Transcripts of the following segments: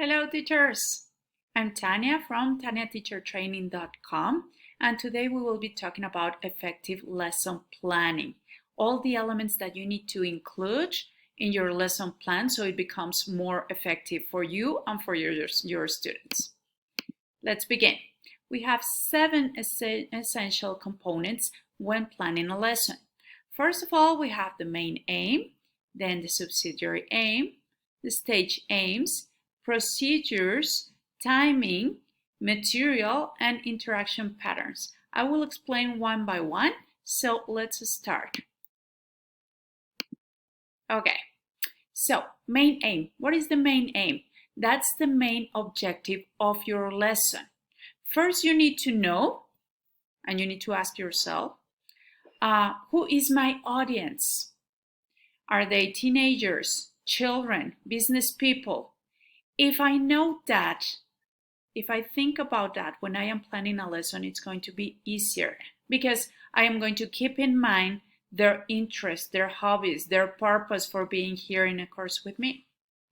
Hello teachers! I'm Tanya from TanyaTeacherTraining.com, and today we will be talking about effective lesson planning. All the elements that you need to include in your lesson plan so it becomes more effective for you and for your students. Let's begin. We have 7 essential components when planning a lesson. First of all, we have the main aim, then the subsidiary aim, the stage aims, procedures, timing, material, and interaction patterns. I will explain one by one, so let's start. Okay, so main aim. What is the main aim? That's the main objective of your lesson. First, you need to know, and you need to ask yourself, who is my audience? Are they teenagers, children, business people? If I know that, if I think about that when I am planning a lesson, it's going to be easier because I am going to keep in mind their interests, their hobbies, their purpose for being here in a course with me.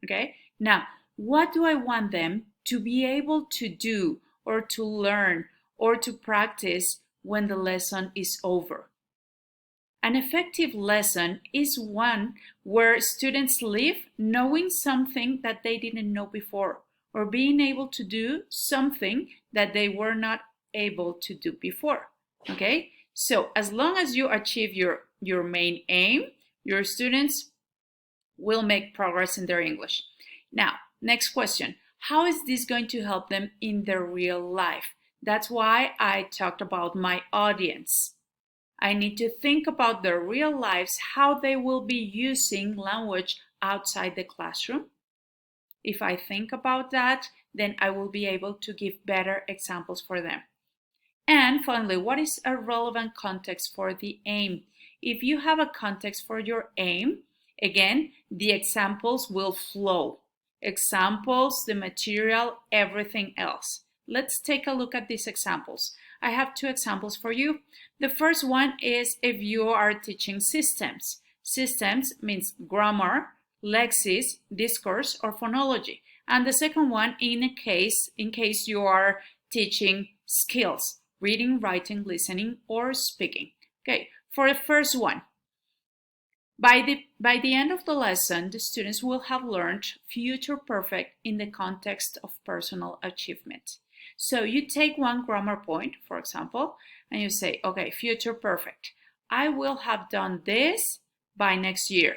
Okay? Now, what do I want them to be able to do or to learn or to practice when the lesson is over? An effective lesson is one where students leave knowing something that they didn't know before, or being able to do something that they were not able to do before. Okay? So as long as you achieve your main aim, your students will make progress in their English. Now, next question. How is this going to help them in their real life? That's why I talked about my audience. I need to think about their real lives, how they will be using language outside the classroom. If I think about that, then I will be able to give better examples for them. And finally, what is a relevant context for the aim? If you have a context for your aim, again, the examples will flow. Examples, the material, everything else. Let's take a look at these examples. I have 2 examples for you. The first one is if you are teaching systems. Systems means grammar, lexis, discourse, or phonology. And the second one in case you are teaching skills, reading, writing, listening, or speaking. Okay, for the first one, by the end of the lesson, the students will have learned future perfect in the context of personal achievement. So you take one grammar point, for example, and you say, okay, future perfect. I will have done this by next year.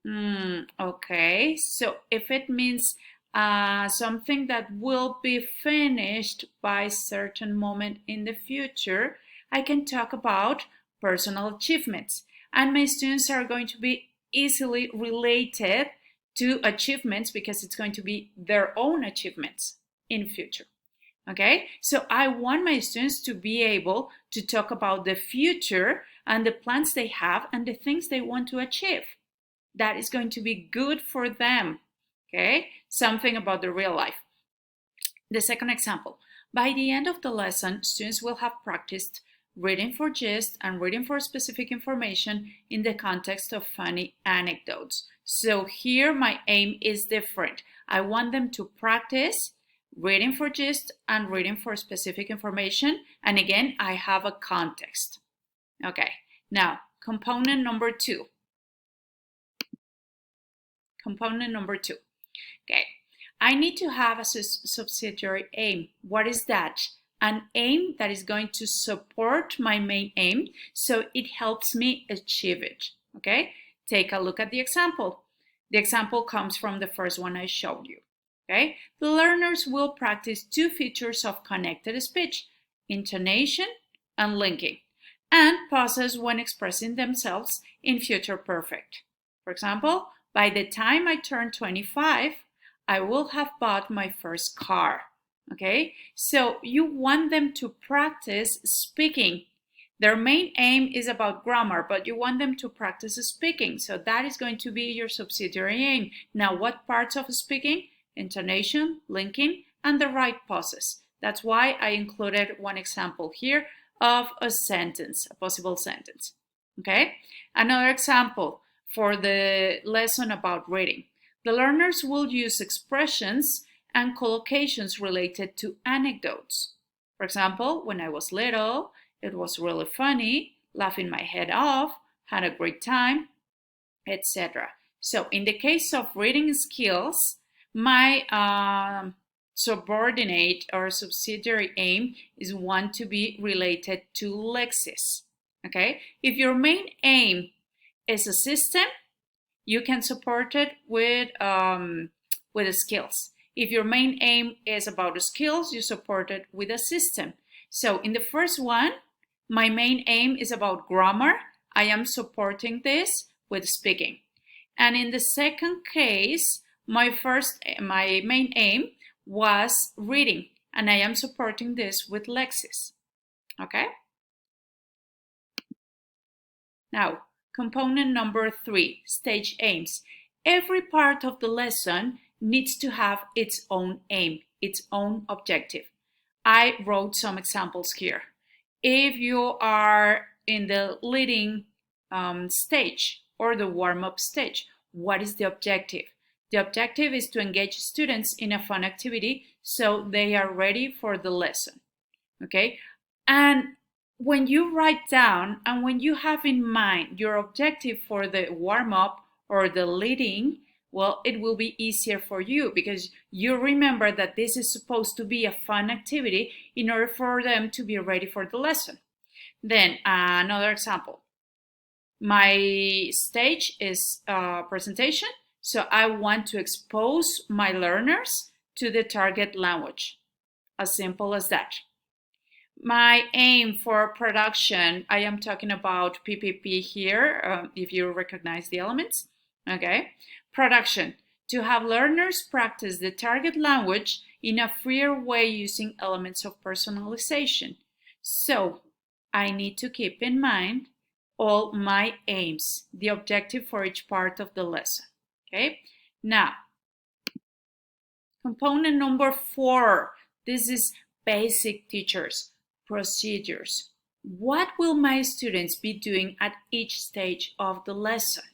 Okay, so if it means something that will be finished by a certain moment in the future, I can talk about personal achievements. And my students are going to be easily related to achievements because it's going to be their own achievements in future. Okay, so I want my students to be able to talk about the future and the plans they have and the things they want to achieve. That is going to be good for them. Okay, something about the real life. The second example, by the end of the lesson, students will have practiced reading for gist and reading for specific information in the context of funny anecdotes. So here my aim is different. I want them to practice reading for gist and reading for specific information. And again, I have a context. Okay, now component number 2. Component number 2. Okay, I need to have a subsidiary aim. What is that? An aim that is going to support my main aim so it helps me achieve it. Okay, take a look at the example. The example comes from the first one I showed you. Okay, the learners will practice 2 features of connected speech, intonation and linking, and pauses when expressing themselves in future perfect. For example, by the time I turn 25, I will have bought my first car. Okay, so you want them to practice speaking. Their main aim is about grammar, but you want them to practice speaking. So that is going to be your subsidiary aim. Now, what parts of speaking? Intonation, linking, and the right pauses. That's why I included one example here of a sentence, a possible sentence. Okay, another example for the lesson about reading. The learners will use expressions and collocations related to anecdotes. For example, when I was little, it was really funny, laughing my head off, had a great time, etc. So in the case of reading skills, my subordinate or subsidiary aim is one to be related to lexis. Okay, if your main aim is a system, you can support it with the skills. If your main aim is about the skills, you support it with a system. So in the first one, my main aim is about grammar. I am supporting this with speaking. And in the second case, my main aim was reading, and I am supporting this with lexis. Okay? Now, component number 3, stage aims. Every part of the lesson needs to have its own aim, its own objective. I wrote some examples here. If you are in the leading stage or the warm-up stage, what is the objective? The objective is to engage students in a fun activity so they are ready for the lesson. Okay? And when you write down and when you have in mind your objective for the warm-up or the leading, well, it will be easier for you because you remember that this is supposed to be a fun activity in order for them to be ready for the lesson. Then another example. My stage is presentation, so I want to expose my learners to the target language. As simple as that. My aim for production, I am talking about PPP here, if you recognize the elements. Okay. Production, to have learners practice the target language in a freer way using elements of personalization. So I need to keep in mind all my aims, the objective for each part of the lesson. Okay. Now, component number 4, this is basic teachers. Procedures. What will my students be doing at each stage of the lesson?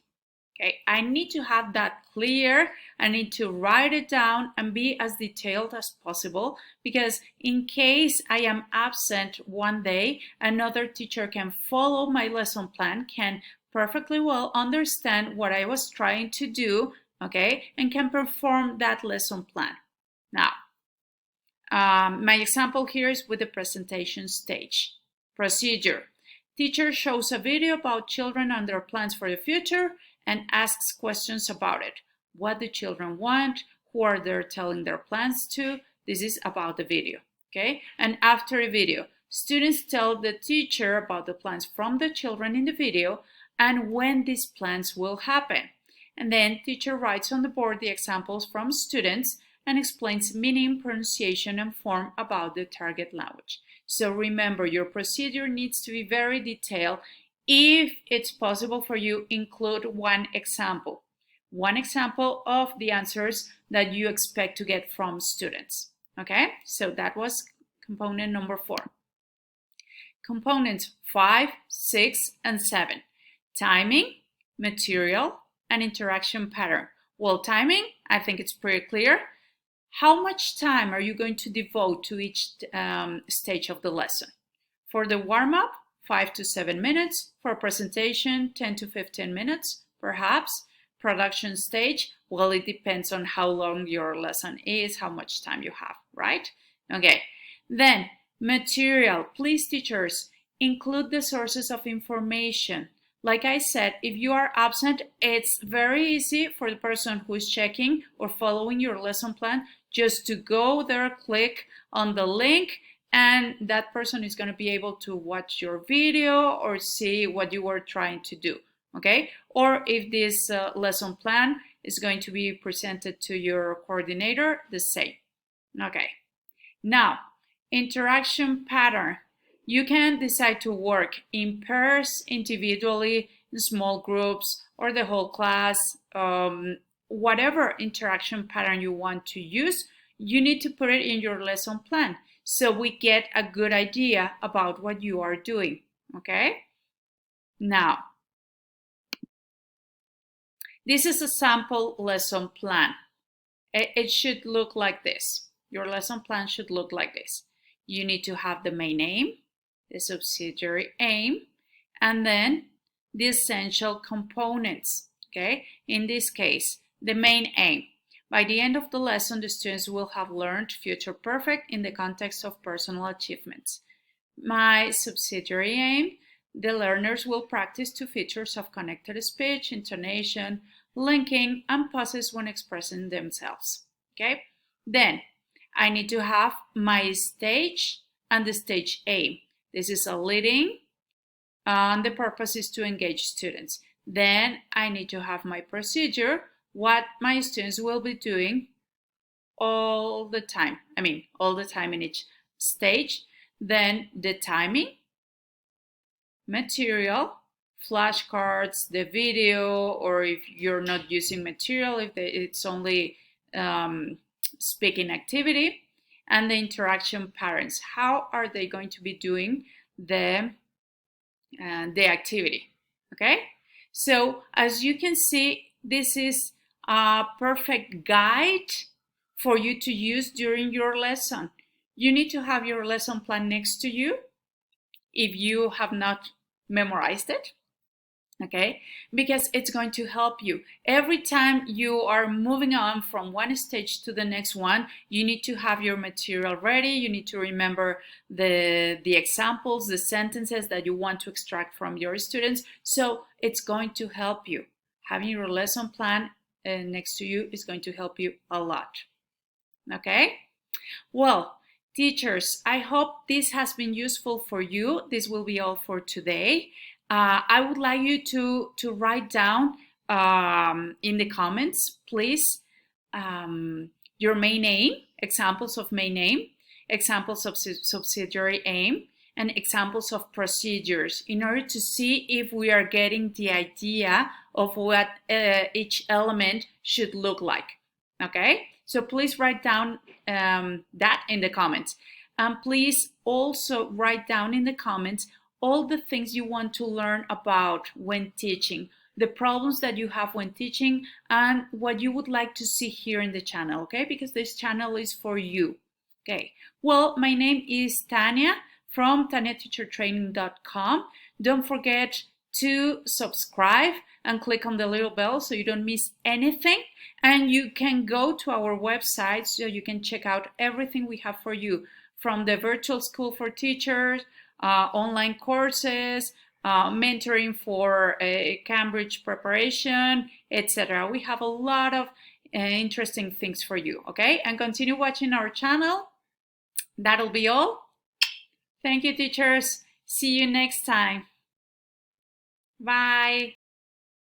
Okay, I need to have that clear. I need to write it down and be as detailed as possible because in case I am absent one day, another teacher can follow my lesson plan, can perfectly well understand what I was trying to do, okay, and can perform that lesson plan. Now, my example here is with the presentation stage. Procedure. Teacher shows a video about children and their plans for the future and asks questions about it. What do children want? Who are they telling their plans to? This is about the video. Okay? And after the video, students tell the teacher about the plans from the children in the video and when these plans will happen. And then teacher writes on the board the examples from students and explains meaning, pronunciation, and form about the target language. So remember, your procedure needs to be very detailed. If it's possible for you, include one example of the answers that you expect to get from students. Okay, so that was component number 4. Components 5, 6, and 7. Timing, material, and interaction pattern. Well, timing, I think it's pretty clear. How much time are you going to devote to each stage of the lesson? For the warm-up, 5 to 7 minutes. For presentation, 10 to 15 minutes, perhaps. Production stage, well, it depends on how long your lesson is, how much time you have, right? Okay. Then, material. Please, teachers, include the sources of information. Like I said, if you are absent, it's very easy for the person who is checking or following your lesson plan just to go there, click on the link, and that person is going to be able to watch your video or see what you were trying to do, okay? Or if this lesson plan is going to be presented to your coordinator, the same. Okay. Now, interaction pattern. You can decide to work in pairs, individually, in small groups, or the whole class. Whatever interaction pattern you want to use, you need to put it in your lesson plan so we get a good idea about what you are doing, okay? Now, this is a sample lesson plan. It should look like this. Your lesson plan should look like this. You need to have the main aim, the subsidiary aim, and then the essential components, okay? In this case, the main aim. By the end of the lesson, the students will have learned future perfect in the context of personal achievements. My subsidiary aim, the learners will practice 2 features of connected speech, intonation, linking, and pauses when expressing themselves. Okay? Then I need to have my stage and the stage aim. This is a leading, and the purpose is to engage students. Then I need to have my procedure, what my students will be doing all the time. All the time in each stage. Then the timing, material, flashcards, the video, or if you're not using material, if it's only speaking activity, and the interaction patterns. How are they going to be doing the activity? Okay, so as you can see, this is a perfect guide for you to use during your lesson. You need to have your lesson plan next to you if you have not memorized it, okay? Because it's going to help you. Every time you are moving on from one stage to the next one, you need to have your material ready. You need to remember the examples, the sentences that you want to extract from your students. So it's going to help you. Having your lesson plan next to you is going to help you a lot, okay? Well, teachers, I hope this has been useful for you. This will be all for today. I would like you to write down in the comments, please, your main aim, examples of main aim, examples of subsidiary aim, and examples of procedures in order to see if we are getting the idea of what each element should look like. Okay? So please write down that in the comments. And please also write down in the comments all the things you want to learn about when teaching, the problems that you have when teaching, and what you would like to see here in the channel, okay? Because this channel is for you, okay? Well, my name is Tania from taniateachertraining.com. Don't forget to subscribe and click on the little bell so you don't miss anything. And you can go to our website so you can check out everything we have for you, from the virtual school for teachers, online courses, mentoring for Cambridge preparation, etc. We have a lot of interesting things for you, okay? And continue watching our channel. That'll be all. Thank you, teachers. See you next time. Bye.